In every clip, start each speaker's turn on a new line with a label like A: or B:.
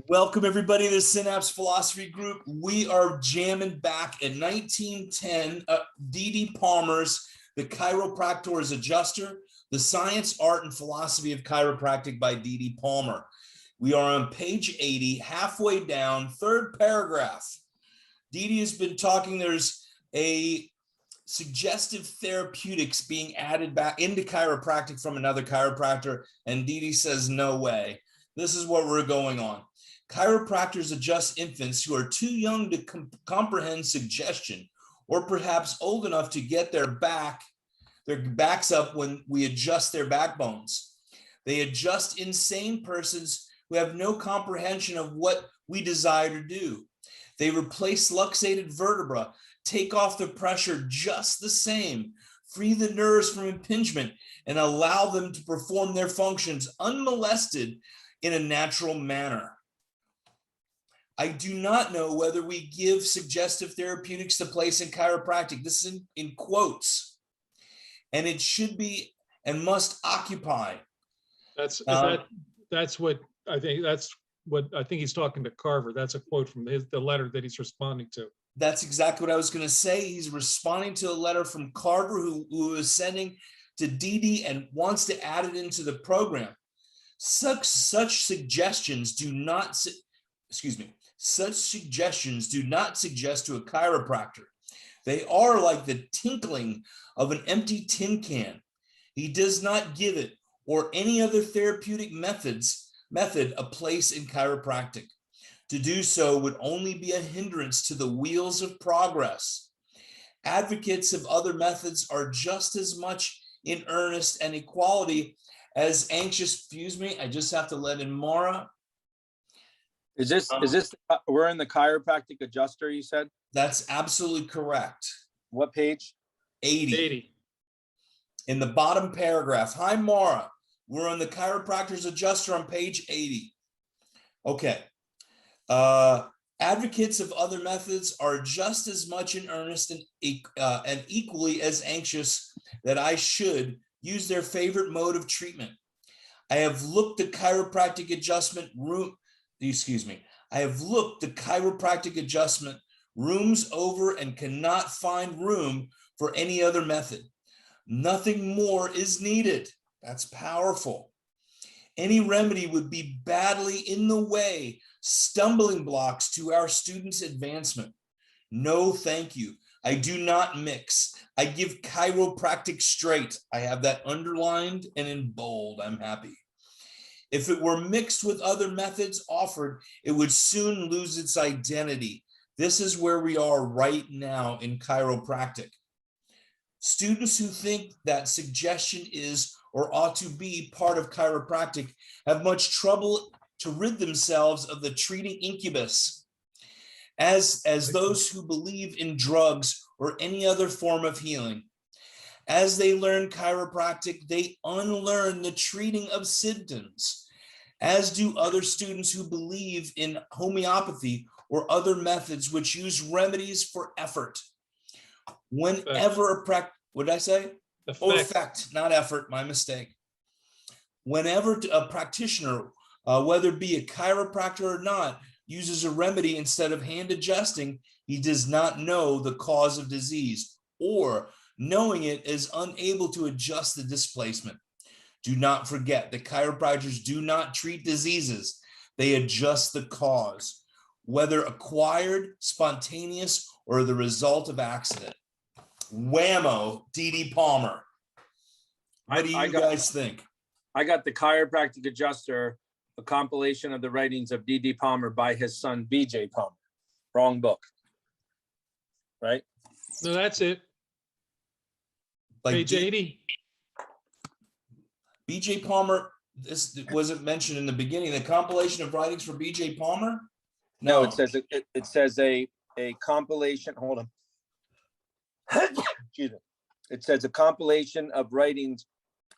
A: Welcome everybody to the Synapse Philosophy Group. We are jamming back at 1910, D.D. Palmer's The Chiropractor's Adjuster, The Science, Art, and Philosophy of Chiropractic by D.D. Palmer. We are on page 80, halfway down, third paragraph. D.D. has been talking, there's a suggestive therapeutics being added back into chiropractic from another chiropractor, and D.D. says, no way. This is what we're going on. Chiropractors adjust infants who are too young to comprehend suggestion, or perhaps old enough to get their backs up when we adjust their backbones. They adjust insane persons who have no comprehension of what we desire to do. They replace luxated vertebra, take off the pressure just the same, free the nerves from impingement, and allow them to perform their functions unmolested in a natural manner. I do not know whether we give suggestive therapeutics the place in chiropractic. This is in quotes, and it should be and must occupy.
B: That's what I think. That's what I think he's talking to Carver. That's a quote from the letter that he's responding to.
A: That's exactly what I was going to say. He's responding to a letter from Carver who is sending to DD and wants to add it into the program. Such suggestions do not, such suggestions do not suggest to a chiropractor. They are like the tinkling of an empty tin can. He does not give it or any other therapeutic method a place in chiropractic. To do so would only be a hindrance to the wheels of progress. Advocates of other methods are just as much in earnest and equality as anxious, I just have to let in Mara.
C: Is this we're in the chiropractic adjuster, you said?
A: That's absolutely correct.
C: What page?
A: 80. In the bottom paragraph. Hi, Mara. We're on the chiropractor's adjuster on page 80. Okay. Advocates of other methods are just as much in earnest and equally as anxious that I should use their favorite mode of treatment. I have looked the chiropractic adjustment rooms over and cannot find room for any other method. Nothing more is needed. That's powerful. Any remedy would be badly in the way, stumbling blocks to our students' advancement. No, thank you. I do not mix. I give chiropractic straight. I have that underlined and in bold. I'm happy. If it were mixed with other methods offered, it would soon lose its identity. This is where we are right now in chiropractic. Students who think that suggestion is or ought to be part of chiropractic have much trouble to rid themselves of the treating incubus. As those who believe in drugs or any other form of healing. As they learn chiropractic, they unlearn the treating of symptoms, as do other students who believe in homeopathy or other methods which use remedies for effort. Whenever what did I say? Effect, not effort, my mistake. Whenever a practitioner, whether it be a chiropractor or not, uses a remedy instead of hand adjusting, he does not know the cause of disease, or knowing it is unable to adjust the displacement. Do not forget that chiropractors do not treat diseases. They adjust the cause, whether acquired, spontaneous, or the result of accident. Whammo, D.D. Palmer. What do you guys think?
C: I got the chiropractic adjuster, a compilation of the writings of D.D. Palmer by his son, B.J. Palmer. Wrong book. Right?
B: No, that's it.
A: Like
B: page 80.
A: B.J. Palmer, this wasn't mentioned in the beginning. The compilation of writings for B.J. Palmer?
C: No, it says a compilation. Hold on. Excuse me. It says a compilation of writings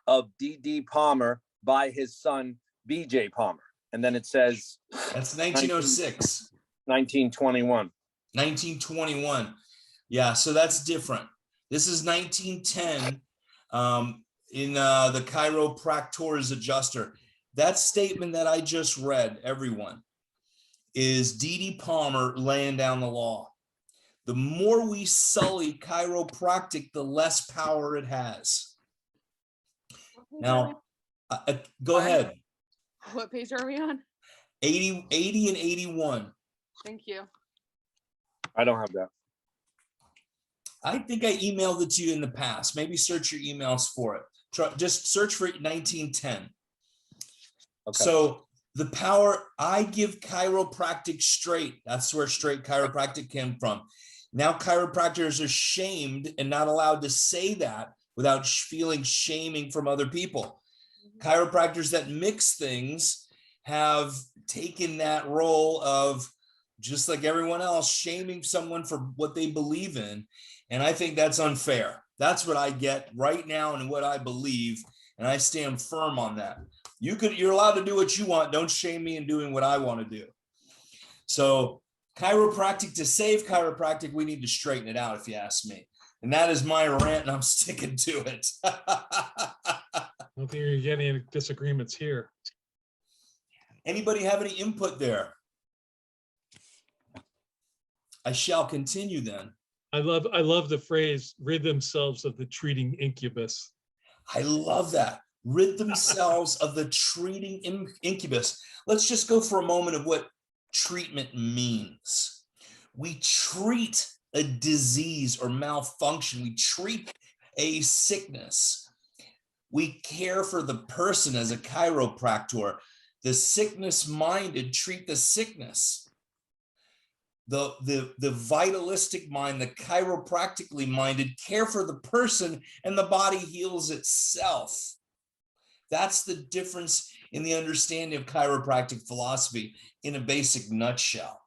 C: of D.D. Palmer by his son, B.J. Palmer. And then it says
A: that's 1906.
C: 1921.
A: 1921. Yeah, so that's different. This is 1910 in the Chiropractor's Adjuster. That statement that I just read, everyone, is D.D. Palmer laying down the law. The more we sully chiropractic, the less power it has. Now, go ahead.
D: What page are we on?
A: 80 and 81.
D: Thank you.
C: I don't have that.
A: I think I emailed it to you in the past. Maybe search your emails for it. Just search for 1910.
C: Okay.
A: So the power, I give chiropractic straight. That's where straight chiropractic came from. Now chiropractors are shamed and not allowed to say that without feeling shaming from other people. Chiropractors that mix things have taken that role of, just like everyone else, shaming someone for what they believe in. And I think that's unfair. That's what I get right now and what I believe. And I stand firm on that. You're allowed to do what you want. Don't shame me in doing what I want to do. So chiropractic, to save chiropractic, we need to straighten it out, if you ask me. And that is my rant, and I'm sticking to it.
B: I don't think you're getting any disagreements here.
A: Anybody have any input there? I shall continue then.
B: I love the phrase, rid themselves of the treating incubus.
A: I love that. Rid themselves of the treating incubus. Let's just go for a moment of what treatment means. We treat a disease or malfunction. We treat a sickness. We care for the person as a chiropractor. The sickness-minded treat the sickness. The vitalistic mind, the chiropractically minded, care for the person, and the body heals itself. That's the difference in the understanding of chiropractic philosophy in a basic nutshell.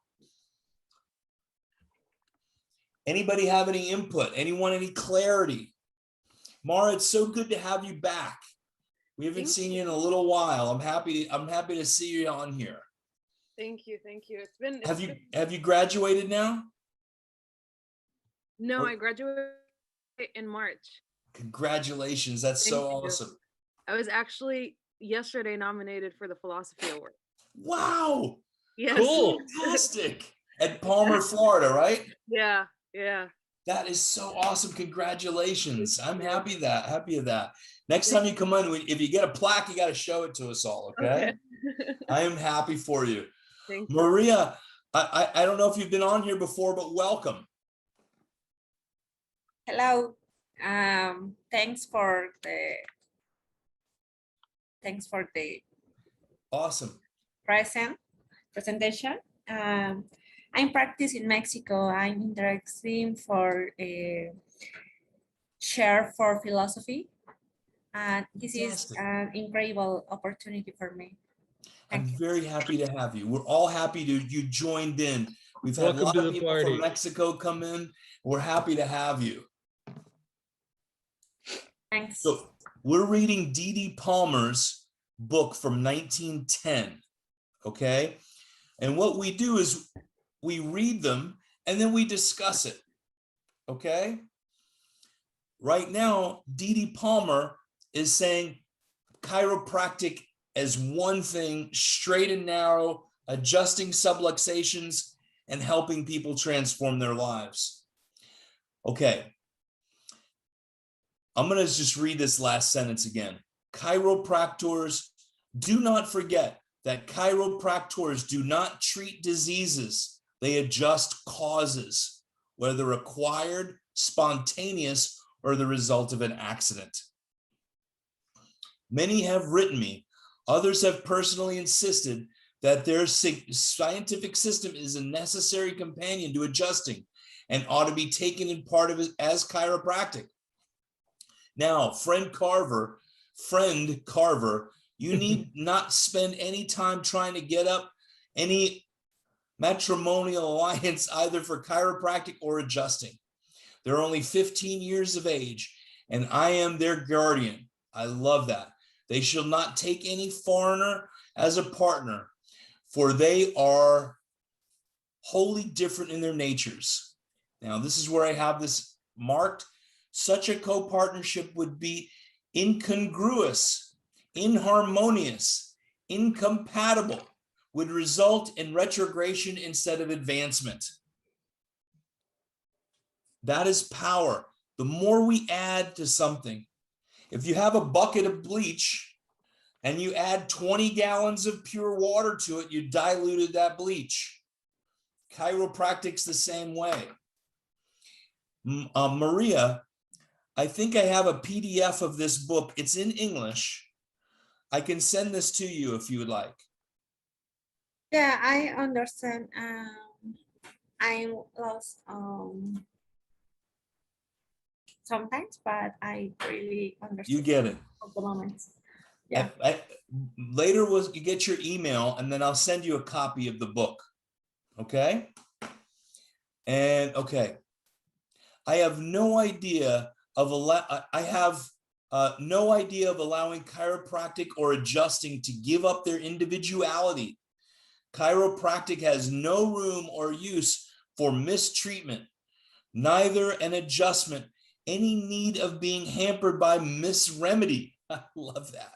A: Anybody have any input? Anyone any clarity? Mara, it's so good to have you back. We haven't seen you in a little while. I'm happy to see you on here.
D: Thank you. Thank you.
A: Have you graduated now?
D: No, I graduated in March.
A: Congratulations. That's so awesome.
D: I was actually yesterday nominated for the Philosophy Award.
A: Wow.
D: Yes.
B: Cool.
A: Fantastic. At Palmer, Florida, right?
D: Yeah. Yeah.
A: That is so awesome. Congratulations. I'm happy of that. Next time you come on, if you get a plaque, you got to show it to us all, okay? I am happy for you.
D: Thank you.
A: Maria, I don't know if you've been on here before, but welcome.
E: Hello. Thanks for the
A: Awesome.
E: presentation. I'm practicing in Mexico. I'm interested for share for philosophy. And this is an incredible opportunity for me.
A: I'm very happy to have you. We're all happy you joined in. We've had a lot of people from Mexico come in. We're happy to have you.
E: Thanks.
A: So we're reading D.D. Palmer's book from 1910, okay? And what we do is we read them and then we discuss it, okay? Right now, D.D. Palmer is saying chiropractic as one thing, straight and narrow, adjusting subluxations and helping people transform their lives. Okay. I'm going to just read this last sentence again. Chiropractors, do not forget that chiropractors do not treat diseases. They adjust causes, whether acquired, spontaneous, or the result of an accident. Many have written me. Others have personally insisted that their scientific system is a necessary companion to adjusting and ought to be taken in part of it as chiropractic. Now, friend Carver, you need not spend any time trying to get up any matrimonial alliance either for chiropractic or adjusting. They're only 15 years of age, and I am their guardian. I love that. They shall not take any foreigner as a partner, for they are wholly different in their natures. Now, this is where I have this marked. Such a co-partnership would be incongruous, inharmonious, incompatible would result in retrogression instead of advancement. That is power. The more we add to something, if you have a bucket of bleach and you add 20 gallons of pure water to it, you diluted that bleach. Chiropractic's the same way. Maria, I think I have a PDF of this book. It's in English. I can send this to you if you would like.
E: Yeah, I understand. I'm lost sometimes, but I really understand.
A: You get it.
E: At the moment. Yeah.
A: Later you get your email, and then I'll send you a copy of the book. Okay? And okay. I have no idea of no idea of allowing chiropractic or adjusting to give up their individuality. Chiropractic has no room or use for mistreatment, neither an adjustment, any need of being hampered by misremedy. I love that.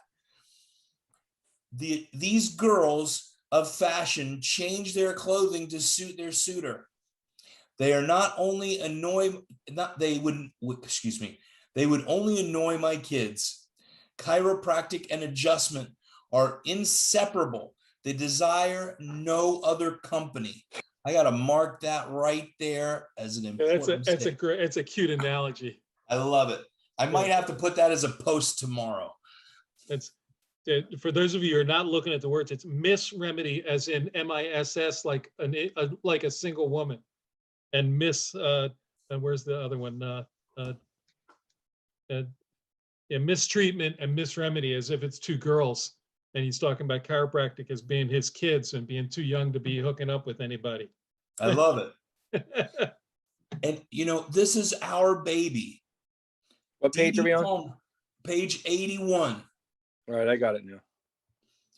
A: These girls of fashion change their clothing to suit their suitor. They are not only they would only annoy my kids. Chiropractic and adjustment are inseparable. They desire no other company. I got to mark that right there as an important
B: It's a cute analogy.
A: I love it. I might have to put that as a post tomorrow.
B: For those of you who are not looking at the words, it's misremedy, as in MISS, like a single woman, and and where's the other one? Mistreatment and misremedy, as if it's two girls, and he's talking about chiropractic as being his kids and being too young to be hooking up with anybody.
A: I love it. And this is our baby.
C: What page are we on?
A: Page 81.
C: All right, I got it now.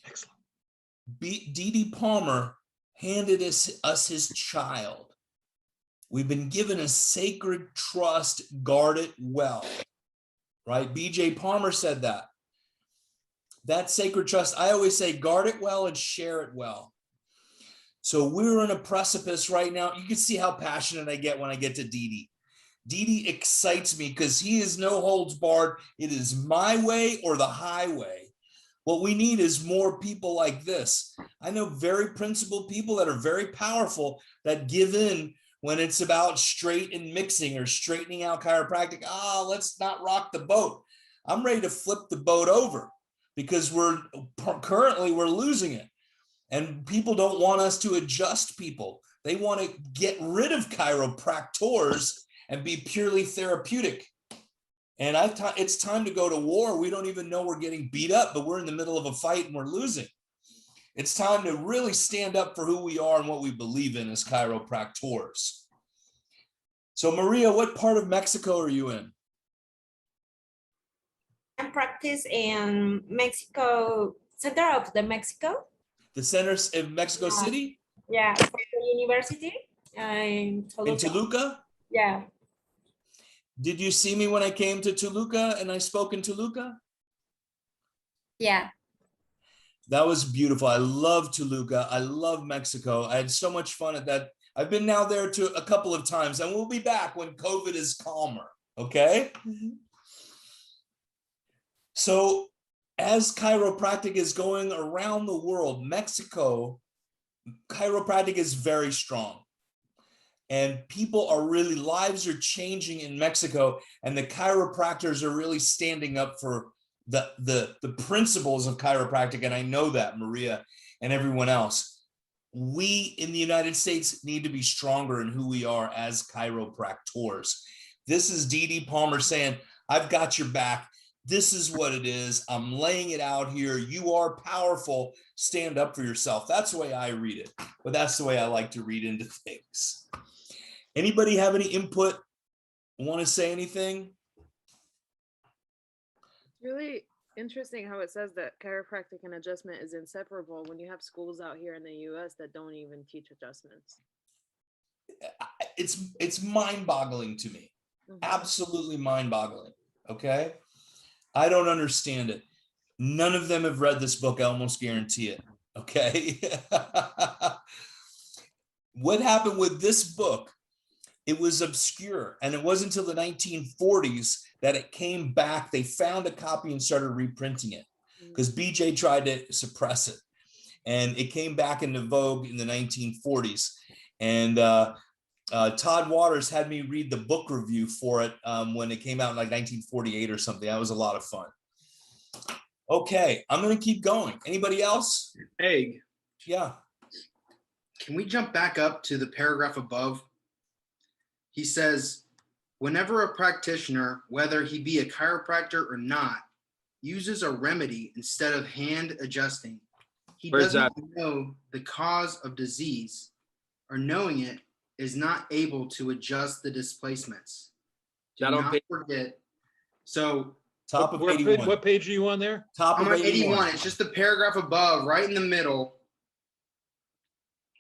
B: Excellent.
A: D.D. Palmer handed us his child. We've been given a sacred trust, guard it well. Right? B.J. Palmer said that. That sacred trust, I always say, guard it well and share it well. So we're on a precipice right now. You can see how passionate I get when I get to D.D. D.D. excites me because he is no holds barred. It is my way or the highway. What we need is more people like this. I know very principled people that are very powerful that give in when it's about straight and mixing or straightening out chiropractic. Let's not rock the boat. I'm ready to flip the boat over because we're losing it. And people don't want us to adjust people. They want to get rid of chiropractors and be purely therapeutic. And it's time to go to war. We don't even know we're getting beat up, but we're in the middle of a fight and we're losing. It's time to really stand up for who we are and what we believe in as chiropractors. So Maria, what part of Mexico are you in?
E: I practice in Mexico, center of the Mexico.
A: The center of Mexico City?
E: Yeah, for the university in Toluca.
A: In Toluca?
E: Yeah.
A: Did you see me when I came to Toluca and I spoke in Toluca?
E: Yeah.
A: That was beautiful. I love Toluca. I love Mexico. I had so much fun at that. I've been now there a couple of times, and we'll be back when COVID is calmer. Okay?
E: Mm-hmm.
A: So as chiropractic is going around the world, Mexico, chiropractic is very strong. And lives are changing in Mexico, and the chiropractors are really standing up for the principles of chiropractic. And I know that, Maria and everyone else. We in the United States need to be stronger in who we are as chiropractors. This is D.D. Palmer saying, I've got your back. This is what it is. I'm laying it out here. You are powerful. Stand up for yourself. That's the way I read it, but that's the way I like to read into things. Anybody have any input? Want to say anything?
D: Really interesting how it says that chiropractic and adjustment is inseparable when you have schools out here in the US that don't even teach adjustments.
A: It's mind-boggling to me.
D: Mm-hmm.
A: Absolutely mind-boggling. Okay? I don't understand it. None of them have read this book, I almost guarantee it. Okay. What happened with this book? It was obscure, and it wasn't until the 1940s that it came back. They found a copy and started reprinting it because BJ tried to suppress it, and it came back into vogue in the 1940s. And Todd Waters had me read the book review for it when it came out in like 1948 or something. That was a lot of fun. Okay, I'm going to keep going. Anybody else?
F: Egg,
A: Yeah.
F: can we jump back up to the paragraph above? He says, whenever a practitioner, whether he be a chiropractor or not, uses a remedy instead of hand adjusting, he
C: Where's
F: does not know the cause of disease, or knowing it is not able to adjust the displacements. Do
C: That on
F: not
C: page-
F: forget. So
A: Top of
B: What
A: 81.
B: what page are you on there?
A: Top
F: I'm
A: of
F: at
A: 81.
F: 81. It's just the paragraph above, right in the middle.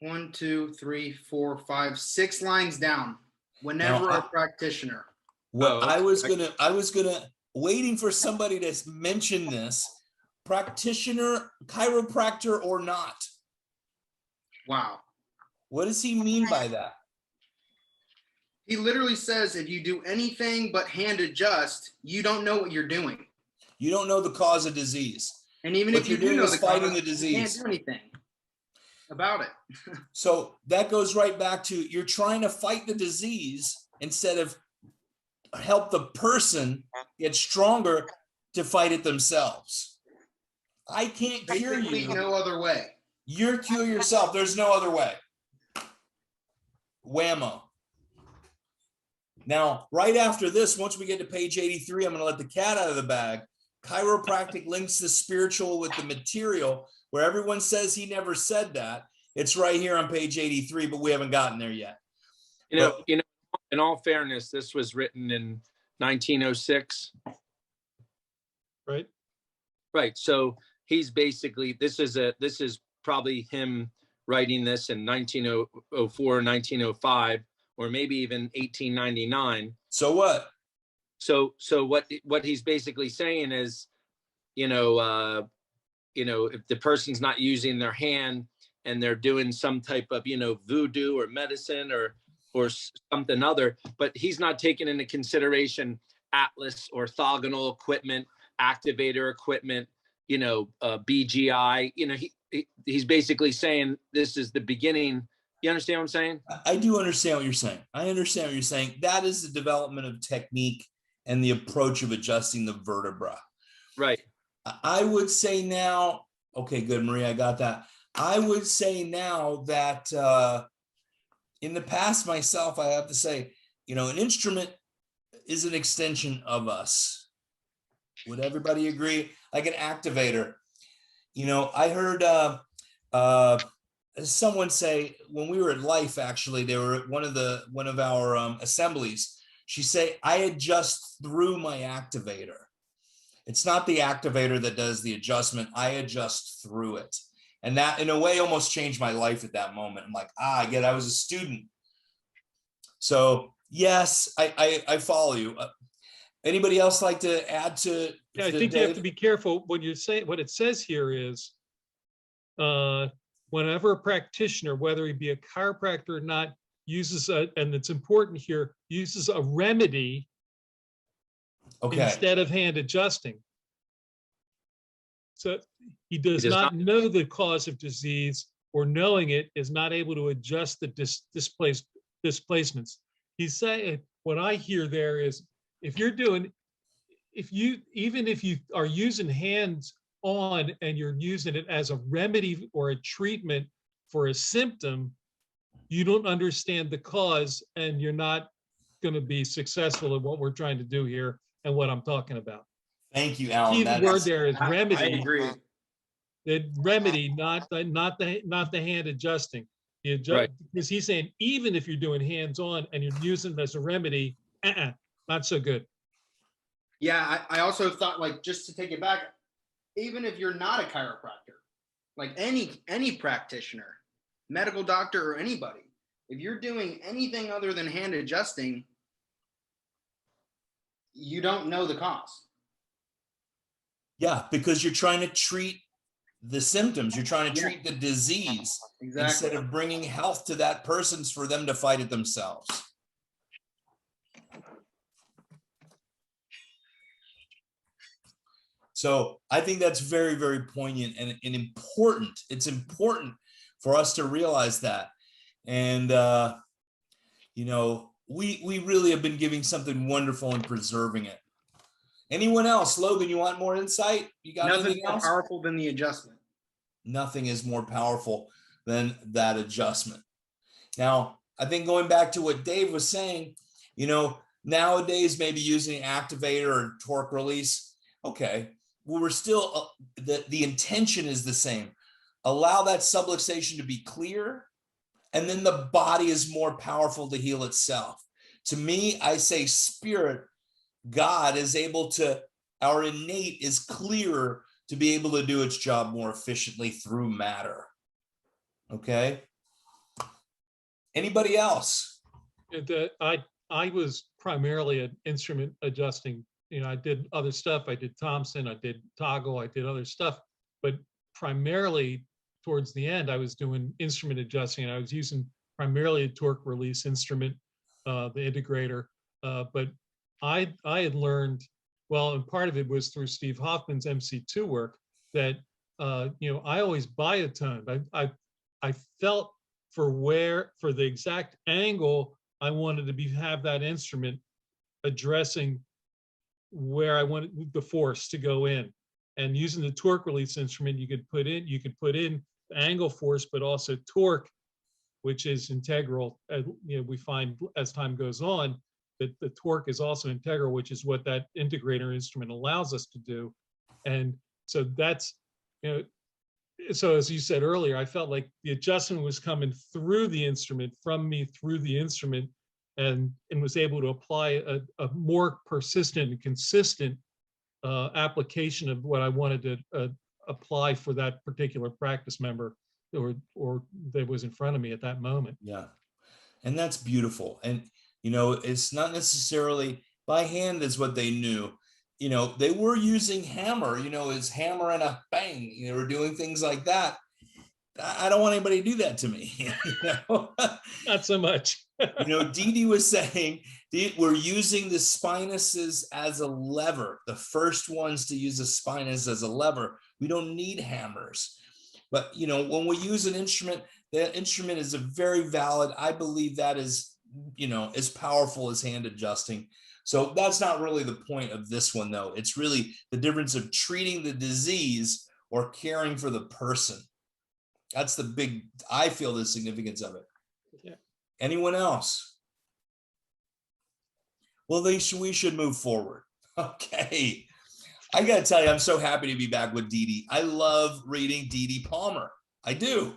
F: 1, 2, 3, 4, 5, 6 lines down. Whenever
A: Now,
F: a practitioner.
A: What
C: Oh,
A: I was gonna waiting for somebody to mention this, practitioner, chiropractor or not.
F: Wow.
A: What does he mean by that?
F: He literally says if you do anything but hand adjust, you don't know what you're doing.
A: You don't know the cause of disease.
F: And even
A: What
F: if you
A: you're
F: do
A: doing
F: know
A: is
F: the
A: fighting
F: cause,
A: the
F: you
A: disease.
F: can't do anything about it.
A: So that goes right back to you're trying to fight the disease instead of help the person get stronger to fight it themselves. I can't cure
F: Basically,
A: you.
F: no other way.
A: You're cure yourself. There's no other way. Whammo. Now, right after this, once we get to page 83, I'm going to let the cat out of the bag. Chiropractic links the spiritual with the material, where everyone says he never said that. It's right here on page 83, but we haven't gotten there yet.
C: You know, in all fairness, this was written in 1906.
B: Right?
C: Right. So he's basically, this is probably him writing this in 1904, 1905, or maybe even 1899.
A: So what?
C: So what he's basically saying is, if the person's not using their hand and they're doing some type of, voodoo or medicine or something other, but he's not taking into consideration atlas orthogonal equipment, activator equipment, BGI. He's basically saying this is the beginning. You understand what I'm saying?
A: I do understand what you're saying. I understand what you're saying. That is the development of technique and the approach of adjusting the vertebra.
C: Right.
A: I would say now, okay, good, Maria, I got that. I would say now that in the past myself, I have to say, an instrument is an extension of us. Would everybody agree? Like an activator. I heard someone say when we were at Life, actually, they were at one of our assemblies. She say, I adjust through my activator. It's not the activator that does the adjustment. I adjust through it. And that, in a way, almost changed my life at that moment. I'm like, I get, I was a student. So yes, I follow you. Anybody else like to add to?
B: Yeah, I think you have to be careful when you say what it says here is whenever a practitioner, whether he be a chiropractor or not, uses and it's important here, uses a remedy instead of hand adjusting. So he does not know the cause of disease, or knowing it is not able to adjust the displacements. He's saying, what I hear there is, even if you are using hands on and you're using it as a remedy or a treatment for a symptom, you don't understand the cause and you're not going to be successful at what we're trying to do here and what I'm talking about.
A: Thank you, Alan.
B: The word there is remedy.
F: I agree.
B: The remedy, not the hand adjusting.
C: Right.
B: Because he's saying even if you're doing hands on and you're using it as a remedy, not so good.
F: Yeah, I also thought, like, just to take it back, even if you're not a chiropractor, like any practitioner, medical doctor or anybody, if you're doing anything other than hand adjusting, you don't know the cause.
A: Yeah, because you're trying to treat the symptoms. You're trying to
F: Yeah.
A: treat the disease
F: Exactly.
A: instead of bringing health to that person for them to fight it themselves. So I think that's very, very poignant and important. It's important for us to realize that. And, you know, we really have been giving something wonderful and preserving it. Anyone else? Logan, you want more insight? You got
F: Nothing
A: anything
F: more
A: else?
F: powerful than the adjustment.
A: Nothing is more powerful than that adjustment. Now, I think going back to what Dave was saying, you know, nowadays maybe using activator or torque release. Okay, well, we're still, the intention is the same. Allow that subluxation to be clear, and then the body is more powerful to heal itself. To me, I say spirit, God is able to, our innate is clearer to be able to do its job more efficiently through matter. Okay. Anybody else?
B: I was primarily an instrument adjusting. You know, I did other stuff. I did Thompson, I did toggle, I did other stuff, but primarily towards the end, I was doing instrument adjusting. And I was using primarily a torque release instrument, the integrator. But I had learned, well, and part of it was through Steve Hoffman's MC2 work, that you know, I always biotoned. I felt for the exact angle I wanted to have that instrument addressing where I wanted the force to go in. And using the torque release instrument, you could put in angle force, but also torque, which is integral. You know, we find as time goes on that the torque is also integral, which is what that integrator instrument allows us to do. And so that's, you know, so as you said earlier, I felt like the adjustment was coming through the instrument, from me through the instrument, and was able to apply a more persistent and consistent application of what I wanted to apply for that particular practice member or that was in front of me at that moment.
A: Yeah. And that's beautiful. And, you know, it's not necessarily by hand is what they knew. You know, they were using hammer, you know, his hammer and a bang, they were doing things like that. I don't want anybody to do that to me. You know?
B: Not so much.
A: You know, Dee was saying we're using the spinuses as a lever, the first ones to use the spinus as a lever. We don't need hammers. But, you know, when we use an instrument, that instrument is a very valid, I believe that is, you know, as powerful as hand adjusting. So that's not really the point of this one, though. It's really the difference of treating the disease or caring for the person. That's the big, I feel the significance of it.
B: Yeah.
A: Anyone else? Well, we should move forward. Okay. I got to tell you, I'm so happy to be back with Dee. I love reading Dee Palmer. I do.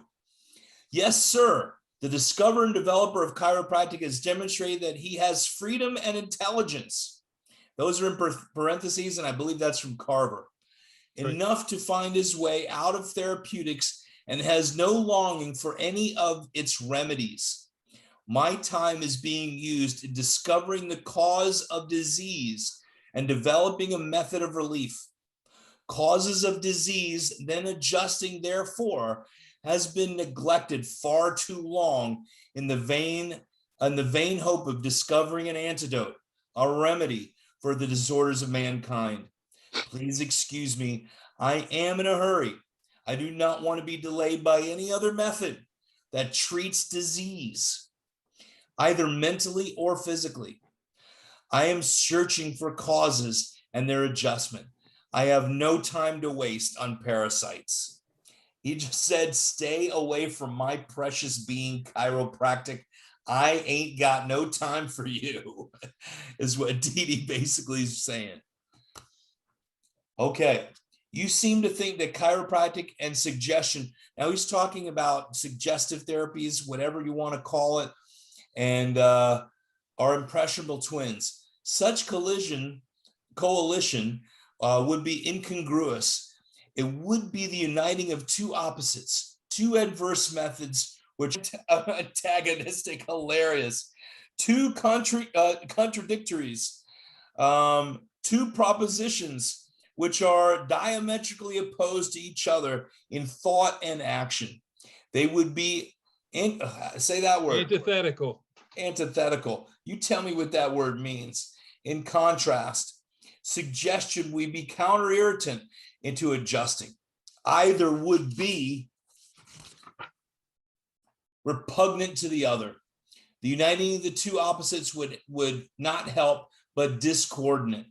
A: Yes, sir. The discoverer and developer of chiropractic has demonstrated that he has freedom and intelligence. Those are in parentheses, and I believe that's from Carver.
B: Right.
A: Enough to find his way out of therapeutics and has no longing for any of its remedies. My time is being used in discovering the cause of disease and developing a method of relief. Causes of disease, then adjusting therefore, has been neglected far too long in the vain hope of discovering an antidote, a remedy for the disorders of mankind. Please excuse me, I am in a hurry. I do not want to be delayed by any other method that treats disease, either mentally or physically. I am searching for causes and their adjustment. I have no time to waste on parasites. He just said, stay away from my precious being chiropractic. I ain't got no time for you, is what Dee basically is saying. Okay, you seem to think that chiropractic and suggestion, now he's talking about suggestive therapies, whatever you want to call it, and are impressionable twins. Such coalition would be incongruous. It would be the uniting of two opposites, two adverse methods, which are antagonistic, hilarious, two contradictories, two propositions which are diametrically opposed to each other in thought and action. They would be, say that word.
B: Antithetical.
A: Antithetical. You tell me what that word means. In contrast, suggestion would be counter irritant into adjusting. Either would be repugnant to the other. The uniting of the two opposites would not help, but discordant.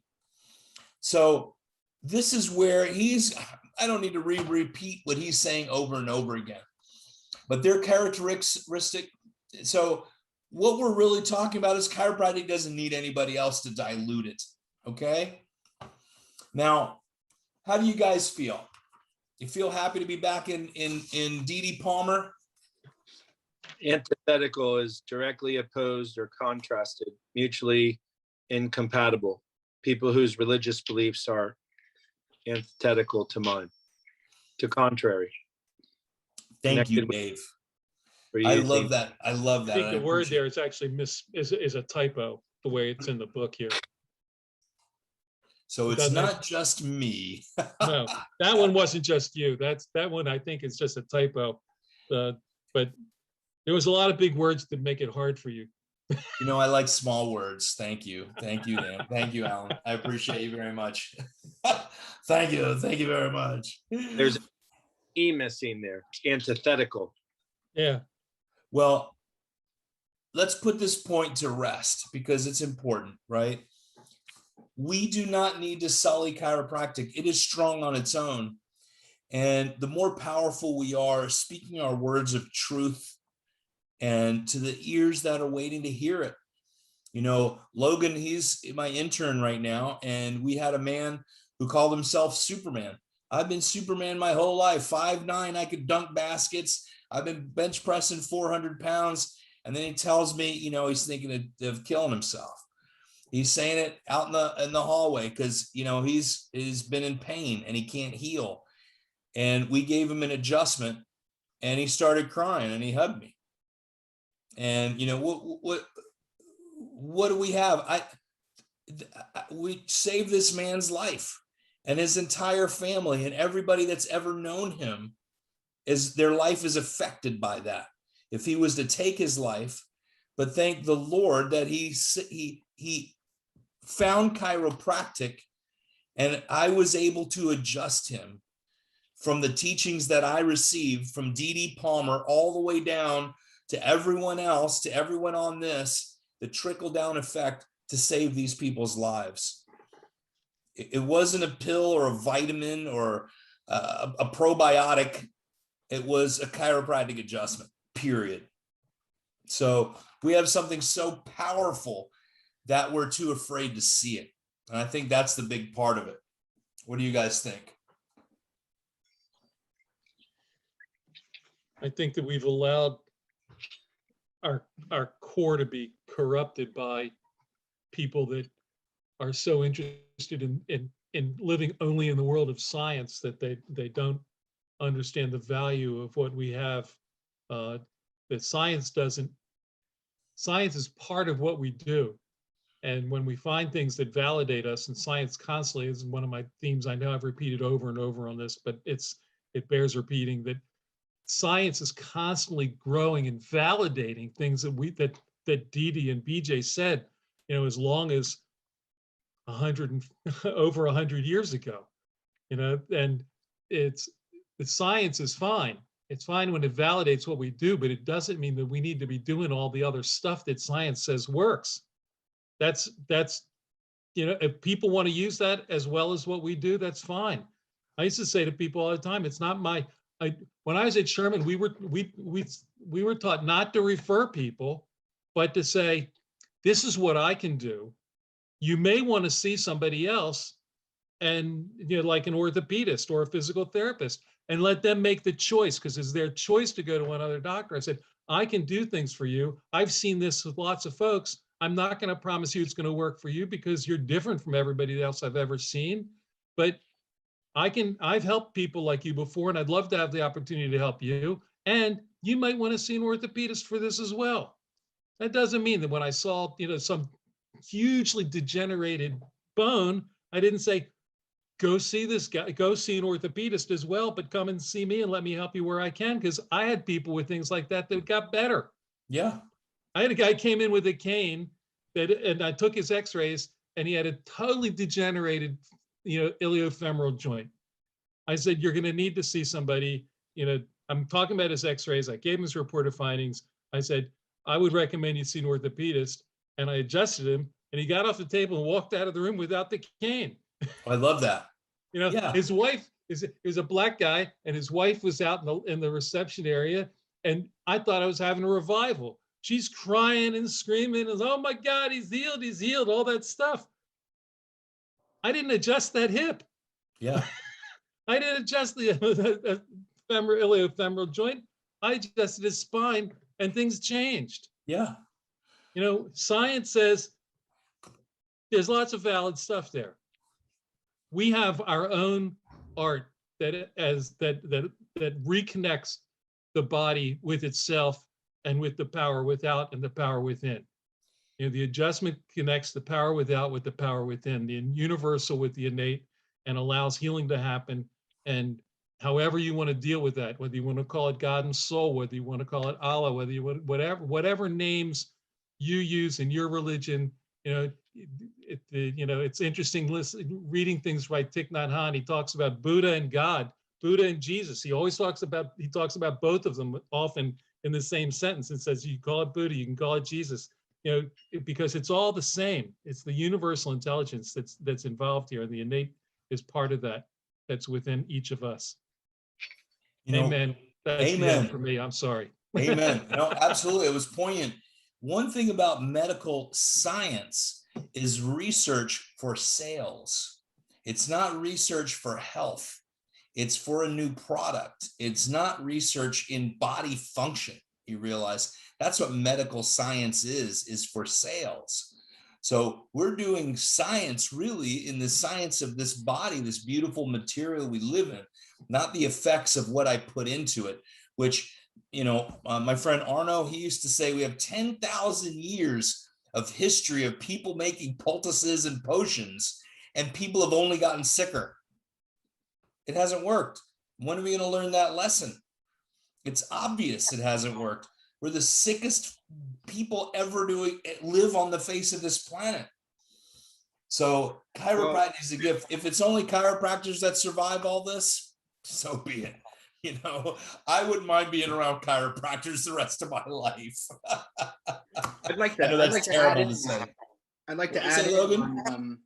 A: So this is where I don't need to repeat what he's saying over and over again, but their characteristic. So what we're really talking about is chiropractic doesn't need anybody else to dilute it. Okay. Now, how do you guys feel? You feel happy to be back in D.D. Palmer?
C: Antithetical is directly opposed or contrasted, mutually incompatible. People whose religious beliefs are antithetical to mine, to contrary.
A: Thank you, Dave.
C: For
A: I
C: using-
A: love that. I love
B: I
A: that.
B: think the word there is actually is a typo, the way it's in the book here.
A: So it's
B: doesn't-
A: not just me.
B: No, that one wasn't just you. That one I think is just a typo. But there was a lot of big words that make it hard for you.
A: You know, I like small words. Thank you. Thank you, Dan. Thank you, Alan. I appreciate you very much. Thank you. Thank you very much.
C: There's an E missing there. Antithetical.
B: Yeah.
A: Well, let's put this point to rest because it's important, right? We do not need to sully chiropractic. It is strong on its own. And the more powerful we are speaking our words of truth and to the ears that are waiting to hear it. You know, Logan, he's my intern right now, and we had a man who called himself Superman. I've been Superman my whole life, 5'9", I could dunk baskets. I've been bench pressing 400 pounds. And then he tells me, you know, he's thinking of killing himself. He's saying it out in the hallway because, you know, he's been in pain and he can't heal. And we gave him an adjustment and he started crying and he hugged me. And, you know, what do we have? We saved this man's life and his entire family and everybody that's ever known him their life is affected by that. If he was to take his life, but thank the Lord that he found chiropractic and I was able to adjust him from the teachings that I received from D.D. Palmer all the way down to everyone else, to everyone on this, the trickle-down effect to save these people's lives. It wasn't a pill or a vitamin or a probiotic. It was a chiropractic adjustment, period. So we have something so powerful that we're too afraid to see it. And I think that's the big part of it. What do you guys think?
B: I think that we've allowed our core to be corrupted by people that are so interested in living only in the world of science that they don't understand the value of what we have. That science is part of what we do. And when we find things that validate us, and science constantly is one of my themes, I know I've repeated over and over on this, but it bears repeating, that science is constantly growing and validating things that Didi and BJ said, you know, as long as over 100 years ago, you know, and the science is fine. It's fine when it validates what we do, but it doesn't mean that we need to be doing all the other stuff that science says works. That's, you know, if people want to use that as well as what we do, that's fine. I used to say to people all the time, it's not when I was at Sherman, we were taught not to refer people, but to say, this is what I can do. You may want to see somebody else, and, you know, like an orthopedist or a physical therapist, and let them make the choice, because it's their choice to go to one other doctor. I said, I can do things for you. I've seen this with lots of folks. I'm not going to promise you it's going to work for you because you're different from everybody else I've ever seen, but I've helped people like you before, and I'd love to have the opportunity to help you. And you might want to see an orthopedist for this as well. That doesn't mean that when I saw, you know, some hugely degenerated bone, I didn't say, go see this guy, go see an orthopedist as well, but come and see me and let me help you where I can. Because I had people with things like that that got better.
A: Yeah.
B: I had a guy came in with a cane and I took his x-rays and he had a totally degenerated, iliofemoral joint. I said, you're going to need to see somebody, I'm talking about his x-rays. I gave him his reported findings. I said, I would recommend you see an orthopedist. And I adjusted him and he got off the table and walked out of the room without the cane.
A: I love that. Yeah.
B: His wife is a black guy and his wife was out in the reception area. And I thought I was having a revival. She's crying and screaming and, oh my God, he's healed, all that stuff. I didn't adjust that hip.
A: Yeah.
B: I didn't adjust the iliofemoral joint. I adjusted his spine and things changed.
A: Yeah.
B: Science says there's lots of valid stuff there. We have our own art that reconnects the body with itself and with the power without and the power within. The adjustment connects the power without with the power within, the universal with the innate, and allows healing to happen. And however you want to deal with that, whether you want to call it God and soul, whether you want to call it Allah, whether you want whatever names you use in your religion, it's interesting reading things by Thich Nhat Hanh. He talks about Buddha and God, Buddha and Jesus. He talks about both of them often in the same sentence and says, you call it Buddha, you can call it Jesus, because it's all the same. It's the universal intelligence that's involved here. And the innate is part of that, that's within each of us. Amen. That's the end for me. I'm sorry.
A: Amen. No, absolutely. It was poignant. One thing about medical science is research for sales. It's not research for health. It's for a new product. It's not research in body function. You realize that's what medical science is for sales. So we're doing science really in the science of this body, this beautiful material we live in, not the effects of what I put into it, which, my friend Arno, he used to say we have 10,000 years of history of people making poultices and potions, and people have only gotten sicker. It hasn't worked. When are we going to learn that lesson? It's obvious it hasn't worked. We're the sickest people ever live on the face of this planet. So chiropractic is a gift. If it's only chiropractors that survive all this, so be it. I wouldn't mind being around chiropractors the rest of my life.
F: I'd like to.
A: I know that's terrible to say.
F: I'd like to add, Logan.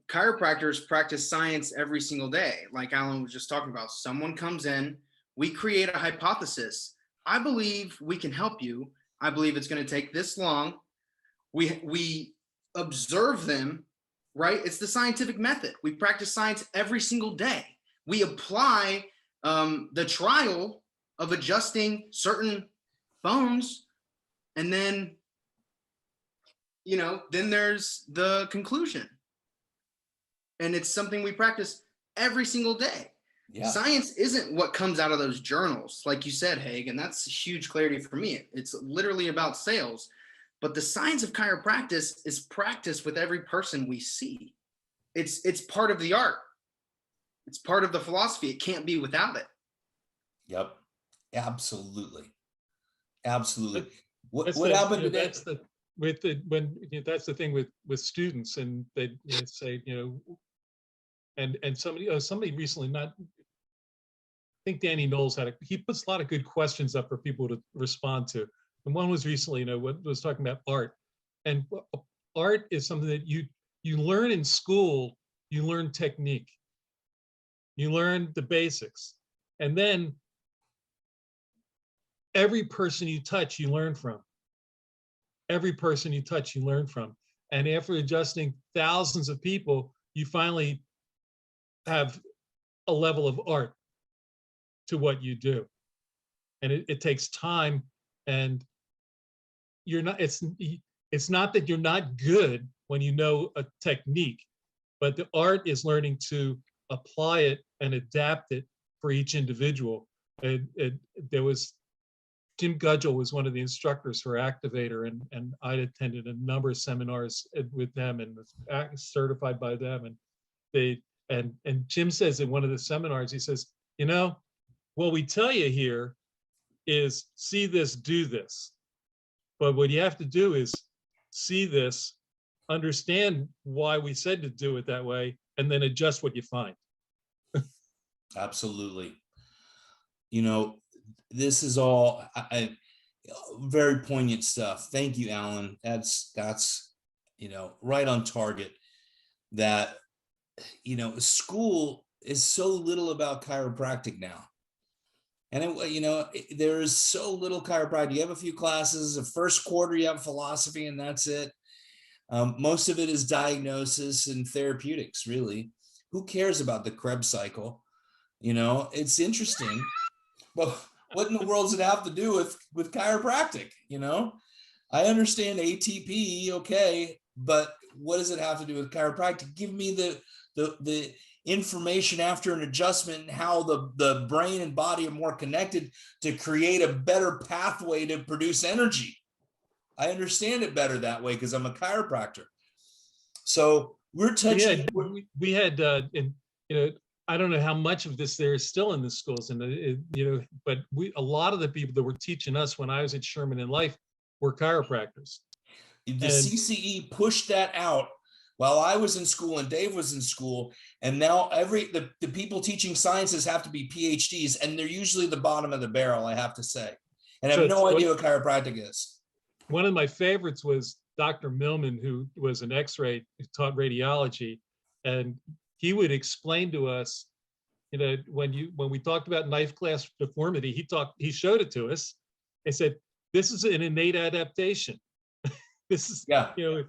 F: Chiropractors practice science every single day. Like Alan was just talking about, someone comes in, we create a hypothesis. I believe we can help you. I believe it's going to take this long. We observe them, right? It's the scientific method. We practice science every single day. We apply the trial of adjusting certain bones, and then, then there's the conclusion. And it's something we practice every single day. Yeah. Science isn't what comes out of those journals, like you said, Haig, and that's huge clarity for me. It's literally about sales. But the science of chiropractic is practiced with every person we see. It's part of the art. It's part of the philosophy. It can't be without it.
A: Yep. Absolutely. Absolutely. What
B: happened to that? That's the thing with students, and they say, and somebody recently, I think Danny Knowles he puts a lot of good questions up for people to respond to. And one was recently, was talking about art. And art is something that you learn in school. You learn technique. You learn the basics. And then every person you touch, you learn from. Every person you touch, you learn from. And after adjusting thousands of people, you finally have a level of art to what you do. And it takes time, and it's not that you're not good when you know a technique, but the art is learning to apply it and adapt it for each individual. There was Jim Gudgel was one of the instructors for Activator, and I attended a number of seminars with them and was certified by them. And and Jim says in one of the seminars, he says, you know, what we tell you here is see this, do this. But what you have to do is see this, understand why we said to do it that way, and then adjust what you find.
A: Absolutely. You know, this is all very poignant stuff. Thank you, Alan. That's you know, right on target. That, you know, school is so little about chiropractic now. And you know, there is so little chiropractic. You have a few classes. The first quarter, you have philosophy, and that's it. Most of it is diagnosis and therapeutics, really. Who cares about the Krebs cycle? You know, it's interesting, but what in the world does it have to do with chiropractic? You know, I understand ATP, okay, but what does it have to do with chiropractic? Give me the information after an adjustment and how the brain and body are more connected to create a better pathway to produce energy. I understand it better that way because I'm a chiropractor. So we're touching.
B: We had and you know, I don't know how much of this there is still in the schools, and you know, but a lot of the people that were teaching us when I was at Sherman in Life were chiropractors.
A: The CCE pushed that out while I was in school and Dave was in school, and now the people teaching sciences have to be PhDs, and they're usually the bottom of the barrel, I have to say, and I have no idea what chiropractic is.
B: One of my favorites was Dr. Millman, who was an X-ray, who taught radiology, and he would explain to us, you know, when we talked about knife clasp deformity, he showed it to us and said, this is an innate adaptation. This is, you know,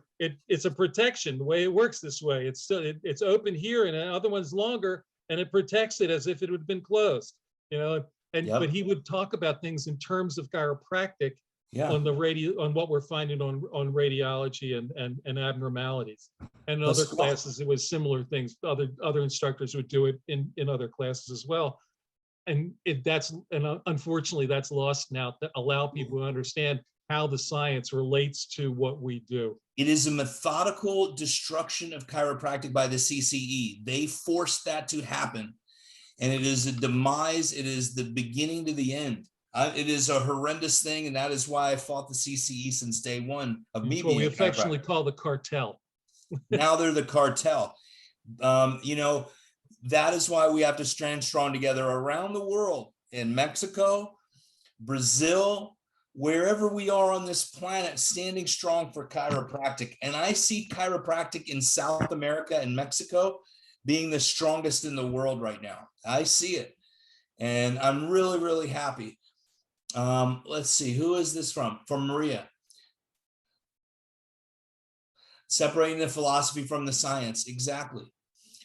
B: it's a protection. The way it works this way, it's still it's open here, and the other one's longer, and it protects it as if it had been closed. You know, and but he would talk about things in terms of chiropractic on what we're finding on radiology and abnormalities. And in other classes, it was similar things. Other instructors would do it in other classes as well. And unfortunately that's lost now, to allow people to understand how the science relates to what we do.
A: It is a methodical destruction of chiropractic by the CCE. They forced that to happen. And it is a demise. It is the beginning to the end. It is a horrendous thing. And that is why I fought the CCE since day one of me being
B: what we affectionately call the cartel.
A: Now they're the cartel. You know, that is why we have to stand strong together around the world, in Mexico, Brazil, wherever we are on this planet, standing strong for chiropractic. And I see chiropractic in South America and Mexico being the strongest in the world right now. I see it. And I'm really, really happy. Let's see, who is this from? From Maria. Separating the philosophy from the science. Exactly.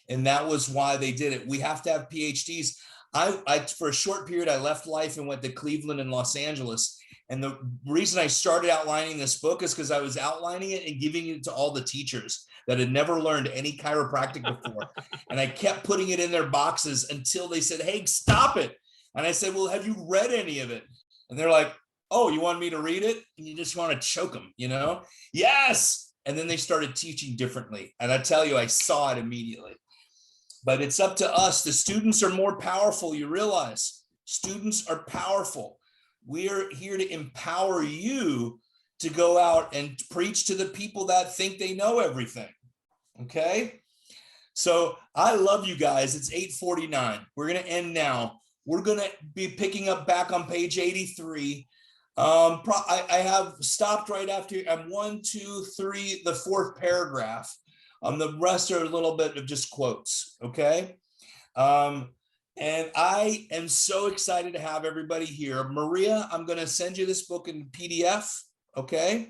A: And that was why they did it. We have to have PhDs. I for a short period, I left life and went to Cleveland and Los Angeles. And the reason I started outlining this book is because I was outlining it and giving it to all the teachers that had never learned any chiropractic before. And I kept putting it in their boxes until they said, hey, stop it. And I said, well, have you read any of it? And they're like, oh, you want me to read it? And you just want to choke them, you know? Yes. And then they started teaching differently. And I tell you, I saw it immediately. But it's up to us. The students are more powerful. You realize students are powerful. We are here to empower you to go out and preach to the people that think they know everything. Okay. So I love you guys. It's 8:49. We're going to end now. We're going to be picking up back on page 83. I have stopped right after I'm 1, 2, 3, the fourth paragraph. The rest are a little bit of just quotes. Okay. And I am so excited to have everybody here. Maria, I'm going to send you this book in PDF. Okay.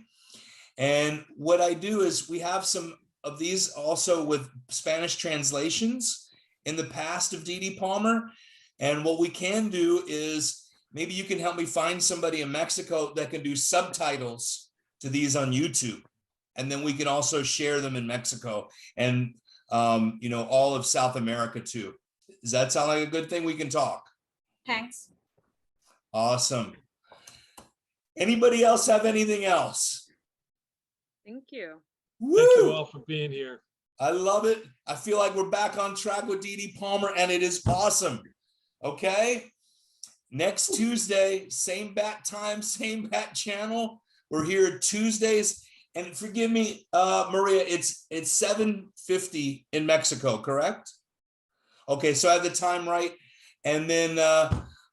A: And what I do is we have some of these also with Spanish translations in the past of D.D. Palmer. And what we can do is maybe you can help me find somebody in Mexico that can do subtitles to these on YouTube. And then we can also share them in Mexico and, you know, all of South America too. Does that sound like a good thing? We can talk.
E: Thanks.
A: Awesome. Anybody else have anything else?
D: Thank you.
B: Woo! Thank you all for being here.
A: I love it. I feel like we're back on track with Dee Dee Palmer, and it is awesome. Okay. Next Tuesday, same bat time, same bat channel. We're here Tuesdays. And forgive me, Maria, it's 7:50 in Mexico, correct? Okay, so I have the time right. And then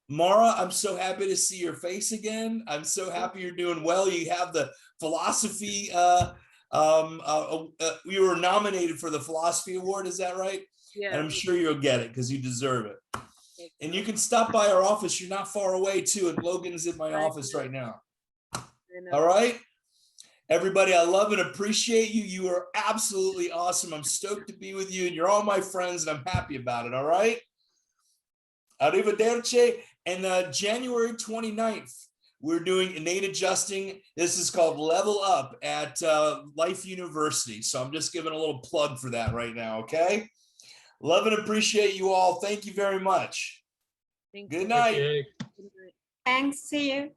A: Mara, I'm so happy to see your face again. I'm so happy you're doing well. You have the philosophy. You were nominated for the philosophy award, is that right?
D: Yeah.
A: And I'm sure you'll get it because you deserve it. And you can stop by our office. You're not far away too. And Logan's in my office right now. All right. Everybody, I love and appreciate you. You are absolutely awesome. I'm stoked to be with you, and you're all my friends, and I'm happy about it. All right. Arrivederci. And January 29th, we're doing innate adjusting. This is called Level Up at Life University. So I'm just giving a little plug for that right now. Okay. Love and appreciate you all. Thank you very much.
D: Thank
A: Good
D: you.
A: night.
B: Okay.
D: Good night.
E: Thanks. See you.